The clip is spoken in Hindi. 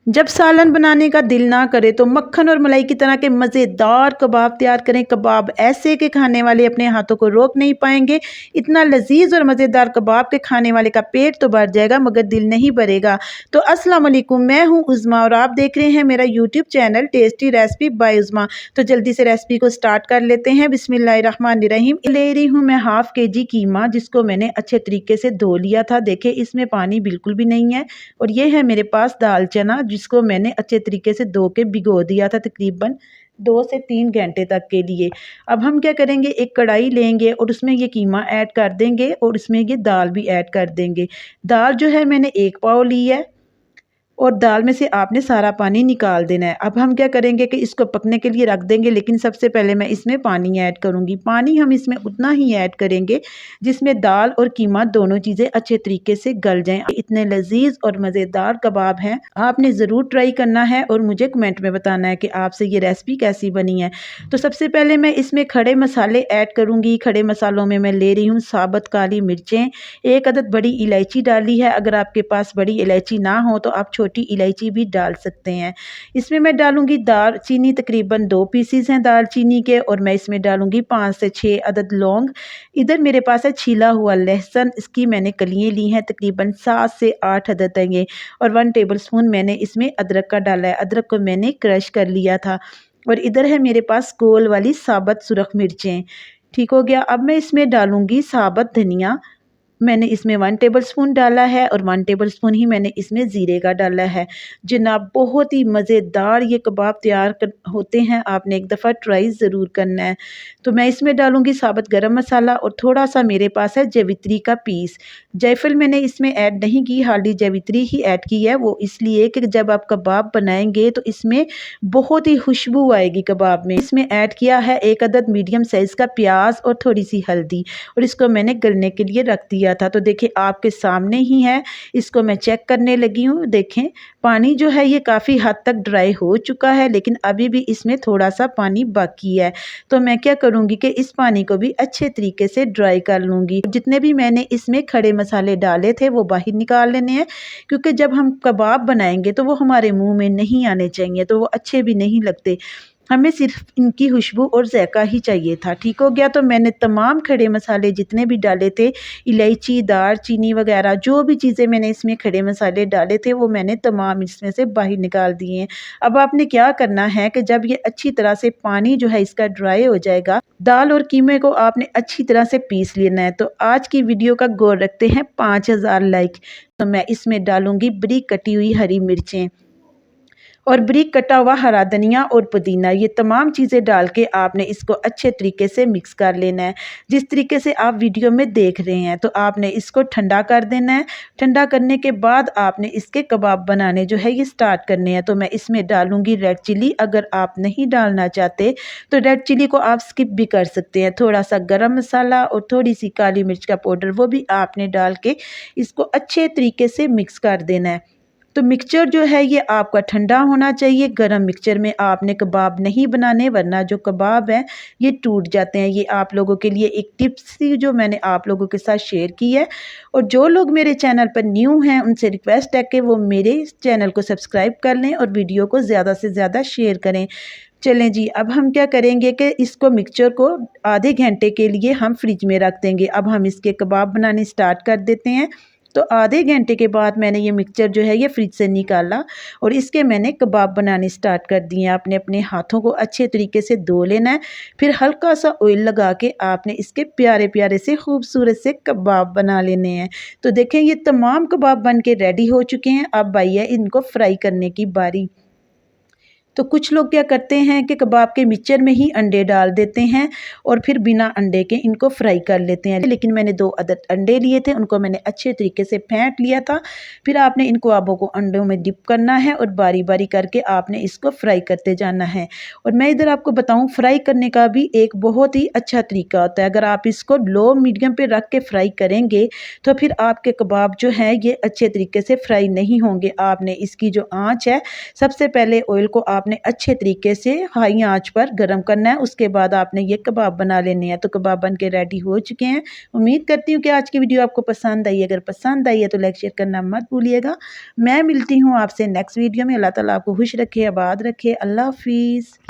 जब सालन बनाने का दिल ना करे तो मक्खन और मलाई की तरह के मज़ेदार कबाब तैयार करें। कबाब ऐसे के खाने वाले अपने हाथों को रोक नहीं पाएंगे। इतना लजीज और मज़ेदार कबाब के खाने वाले का पेट तो भर जाएगा मगर दिल नहीं भरेगा। तो अस्सलाम वालेकुम, मैं हूं उज़मा और आप देख रहे हैं मेरा YouTube channel tasty recipe by Uzma. तो जल्दी से रेसिपी को स्टार्ट कर लेते हैं। बिस्मिल्लाहिर्रहमानिर्रहीम। ले रही हूँ मैं हाफ केजी कीमा, जिसको मैंने अच्छे तरीके से धो लिया था। देखे इसमें पानी बिल्कुल भी नहीं है। और ये है मेरे पास दाल चना, जिसको मैंने अच्छे तरीके से धो के भिगो दिया था तकरीबन 2 से 3 घंटे तक के लिए। अब हम क्या करेंगे, एक कढ़ाई लेंगे और उसमें ये कीमा ऐड कर देंगे और इसमें ये दाल भी ऐड कर देंगे। दाल जो है मैंने 1 पाव ली है और दाल में से आपने सारा पानी निकाल देना है। अब हम क्या करेंगे कि इसको पकने के लिए रख देंगे, लेकिन सबसे पहले मैं इसमें पानी ऐड करूँगी। पानी हम इसमें उतना ही ऐड करेंगे जिसमें दाल और कीमा दोनों चीज़ें अच्छे तरीके से गल जाएं। इतने लजीज और मज़ेदार कबाब हैं, आपने ज़रूर ट्राई करना है और मुझे कमेंट में बताना है कि आपसे ये रेसिपी कैसी बनी है। तो सबसे पहले मैं इसमें खड़े मसाले ऐड करूँगी। खड़े मसालों में मैं ले रही हूँ साबुत काली मिर्चें, 1 अदद बड़ी इलायची डाली है। अगर आपके पास बड़ी इलायची ना हो तो आप छोटी इलायची भी डाल सकते हैं। इसमें मैं डालूंगी दालचीनी, तकरीबन 2 पीसीस हैं दालचीनी के, और मैं इसमें डालूंगी 5 से 6 अदद लौंग। इधर मेरे पास है छिला हुआ लहसुन, इसकी मैंने कलियां ली हैं, तकरीबन 7 से 8 अदद हैं ये। और 1 टेबलस्पून मैंने इसमें अदरक का डाला है। अदरक को मैंने क्रश कर लिया था। और इधर है मेरे पास गोल वाली साबुत सुरख मिर्चें। ठीक हो गया। अब मैं इसमें डालूंगी साबुत धनिया। मैंने इसमें 1 टेबलस्पून डाला है और 1 टेबलस्पून ही मैंने इसमें ज़ीरे का डाला है। जनाब बहुत ही मज़ेदार ये कबाब होते हैं, आपने एक दफ़ा ट्राई ज़रूर करना है। तो मैं इसमें डालूँगी साबुत गरम मसाला और थोड़ा सा मेरे पास है जावित्री का पीस। जायफल मैंने इसमें ऐड नहीं की, हार्डी जावित्री ही ऐड की है। वो इसलिए कि जब आप कबाब बनाएंगे तो इसमें बहुत ही खुशबू आएगी कबाब में। इसमें ऐड किया है 1 अदद मीडियम साइज़ का प्याज और थोड़ी सी हल्दी, और इसको मैंने गलने के लिए रख दिया था। तो देखिए आपके सामने ही है, इसको मैं चेक करने लगी हूँ। देखें पानी जो है ये काफ़ी हद तक ड्राई हो चुका है, लेकिन अभी भी इसमें थोड़ा सा पानी बाकी है। तो मैं क्या करूँगी कि इस पानी को भी अच्छे तरीके से ड्राई कर लूँगी। जितने भी मैंने इसमें खड़े मसाले डाले थे वो बाहर निकाल लेने हैं, क्योंकि जब हम कबाब बनाएंगे तो वो हमारे मुंह में नहीं आने चाहिए, तो वो अच्छे भी नहीं लगते। हमें सिर्फ इनकी खुशबू और जायका ही चाहिए था। ठीक हो गया। तो मैंने तमाम खड़े मसाले जितने भी डाले थे, इलायची, दालचीनी वगैरह जो भी चीज़ें मैंने इसमें खड़े मसाले डाले थे वो मैंने तमाम इसमें से बाहर निकाल दिए हैं। अब आपने क्या करना है कि जब ये अच्छी तरह से पानी जो है इसका ड्राई हो जाएगा, दाल और कीमे को आपने अच्छी तरह से पीस लेना है। तो आज की वीडियो का गोल रखते हैं 5000 लाइक। तो मैं इसमें डालूंगी बारीक कटी हुई हरी मिर्चें और बारीक कटा हुआ हरा धनिया और पुदीना। ये तमाम चीज़ें डाल के आपने इसको अच्छे तरीके से मिक्स कर लेना है, जिस तरीके से आप वीडियो में देख रहे हैं। तो आपने इसको ठंडा कर देना है। ठंडा करने के बाद आपने इसके कबाब बनाने जो है ये स्टार्ट करने हैं। तो मैं इसमें डालूंगी रेड चिली। अगर आप नहीं डालना चाहते तो रेड चिली को आप स्किप भी कर सकते हैं। थोड़ा सा गरम मसाला और थोड़ी सी काली मिर्च का पाउडर, वो भी आपने डाल के इसको अच्छे तरीके से मिक्स कर देना है। तो मिक्सचर जो है ये आपका ठंडा होना चाहिए। गरम मिक्सचर में आपने कबाब नहीं बनाने, वरना जो कबाब हैं ये टूट जाते हैं। ये आप लोगों के लिए एक टिप्स थी जो मैंने आप लोगों के साथ शेयर की है। और जो लोग मेरे चैनल पर न्यू हैं उनसे रिक्वेस्ट है कि वो मेरे चैनल को सब्सक्राइब कर लें और वीडियो को ज़्यादा से ज़्यादा शेयर करें। चलें जी, अब हम क्या करेंगे कि इसको मिक्सचर को आधे घंटे के लिए हम फ्रिज में रख देंगे। अब हम इसके कबाब बनाने स्टार्ट कर देते हैं। तो आधे घंटे के बाद मैंने ये मिक्सचर जो है ये फ्रिज से निकाला और इसके मैंने कबाब बनाने स्टार्ट कर दिए। आपने अपने हाथों को अच्छे तरीके से धो लेना है, फिर हल्का सा ऑयल लगा के आपने इसके प्यारे प्यारे से खूबसूरत से कबाब बना लेने हैं। तो देखें ये तमाम कबाब बन के रेडी हो चुके हैं। अब आई है इनको फ्राई करने की बारी। तो कुछ लोग क्या करते हैं कि कबाब के मिक्सचर में ही अंडे डाल देते हैं और फिर बिना अंडे के इनको फ्राई कर लेते हैं। लेकिन मैंने 2 अदद अंडे लिए थे, उनको मैंने अच्छे तरीके से फेंट लिया था। फिर आपने इन कबाबों को अंडों में डिप करना है और बारी बारी करके आपने इसको फ्राई करते जाना है। और मैं इधर आपको बताऊँ, फ्राई करने का भी एक बहुत ही अच्छा तरीका होता है। अगर आप इसको लो मीडियम पे रख के फ्राई करेंगे तो फिर आपके कबाब जो हैं ये अच्छे तरीके से फ्राई नहीं होंगे। आपने इसकी जो आँच है, सबसे पहले ऑयल को आपने अच्छे तरीके से हाई आंच पर गर्म करना है। उसके बाद आपने ये कबाब बना लेने हैं। तो कबाब बन के रेडी हो चुके हैं। उम्मीद करती हूँ कि आज की वीडियो आपको पसंद आई। अगर पसंद आई है तो लाइक शेयर करना मत भूलिएगा। मैं मिलती हूँ आपसे नेक्स्ट वीडियो में। अल्लाह ताला आपको खुश रखे, आबाद रखे। अल्लाह हाफिज़।